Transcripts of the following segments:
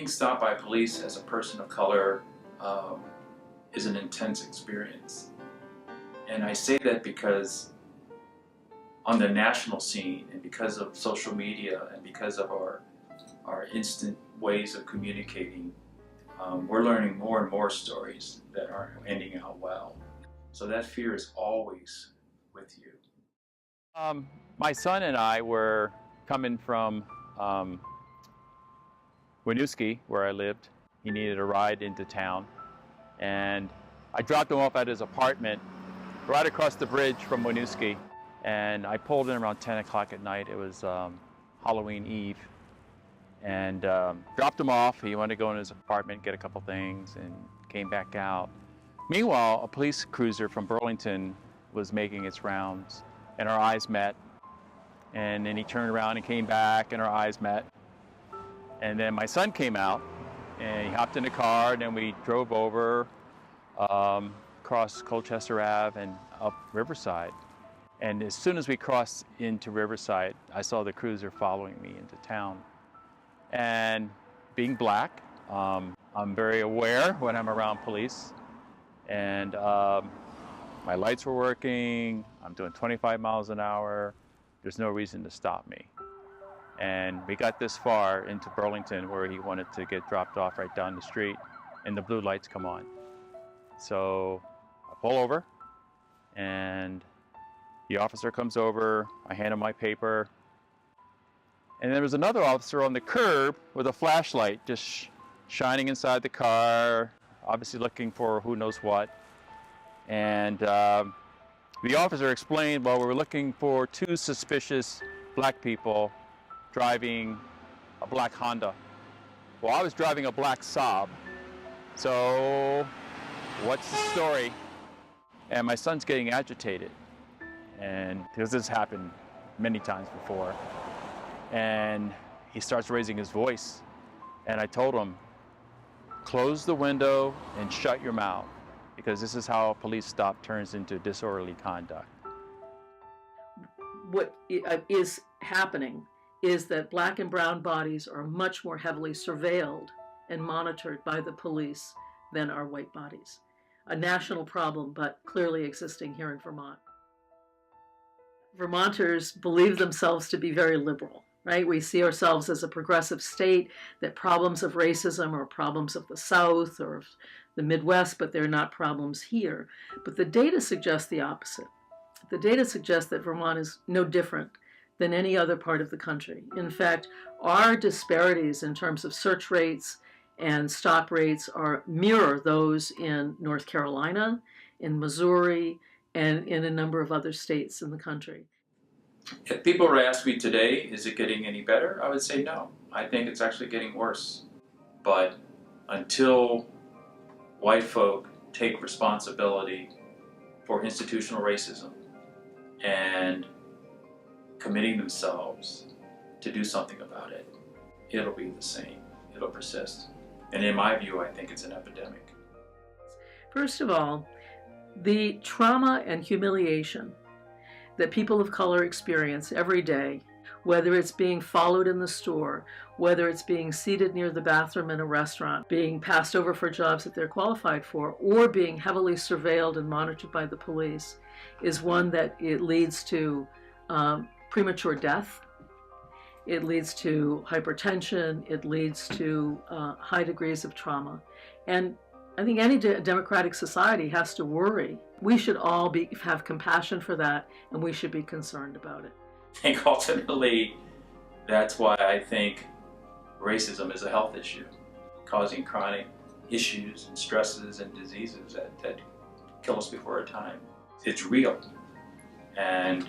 stopped by police as a person of color is an intense experience. And I say that because on the national scene, and because of social media, and because of our instant ways of communicating, we're learning more and more stories that aren't ending out well. So that fear is always with you. My son and I were coming from Winooski, where I lived. He needed a ride into town, and I dropped him off at his apartment right across the bridge from Winooski, and I pulled in around 10 o'clock at night. It was Halloween Eve, and dropped him off. He wanted to go in his apartment, get a couple things, and came back out. Meanwhile, a police cruiser from Burlington was making its rounds, and our eyes met. And then he turned around and came back, and our eyes met. And then my son came out, and he hopped in the car, and then we drove over, across Colchester Ave and up Riverside. And as soon as we crossed into Riverside, I saw the cruiser following me into town. And being black, I'm very aware when I'm around police. And my lights were working, I'm doing 25 miles an hour. There's no reason to stop me. And we got this far into Burlington where he wanted to get dropped off right down the street, and the blue lights come on. So I pull over, and the officer comes over, I hand him my paper, and there was another officer on the curb with a flashlight just shining inside the car, obviously looking for who knows what. And the officer explained, well, we were looking for two suspicious black people driving a black Honda. Well, I was driving a black Saab. So what's the story? And my son's getting agitated, and because this happened many times before. And he starts raising his voice. And I told him, close the window and shut your mouth, because this is how a police stop turns into disorderly conduct. What is happening is that black and brown bodies are much more heavily surveilled and monitored by the police than are white bodies. A national problem, but clearly existing here in Vermont. Vermonters believe themselves to be very liberal, right? We see ourselves as a progressive state, that problems of racism are problems of the South or the Midwest, but they're not problems here. But the data suggests the opposite. The data suggests that Vermont is no different than any other part of the country. In fact, our disparities in terms of search rates and stop rates mirror those in North Carolina, in Missouri, and in a number of other states in the country. If people were to ask me today, is it getting any better? I would say no. I think it's actually getting worse. But until white folk take responsibility for institutional racism and committing themselves to do something about it, it'll be the same. It'll persist. And in my view, I think it's an epidemic. First of all, the trauma and humiliation that people of color experience every day, whether it's being followed in the store, whether it's being seated near the bathroom in a restaurant, being passed over for jobs that they're qualified for, or being heavily surveilled and monitored by the police, is one that it leads to premature death. It leads to hypertension. It leads to high degrees of trauma. And I think any democratic society has to worry. We should all have compassion for that, and we should be concerned about it. I think ultimately that's why I think racism is a health issue, causing chronic issues and stresses and diseases that kill us before our time. It's real. And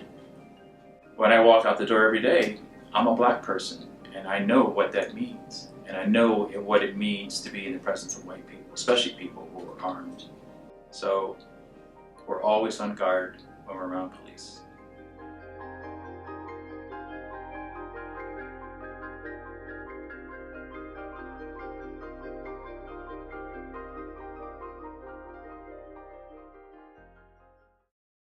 when I walk out the door every day, I'm a black person, and I know what that means. And I know what it means to be in the presence of white people, especially people who are armed. So we're always on guard when we're around police.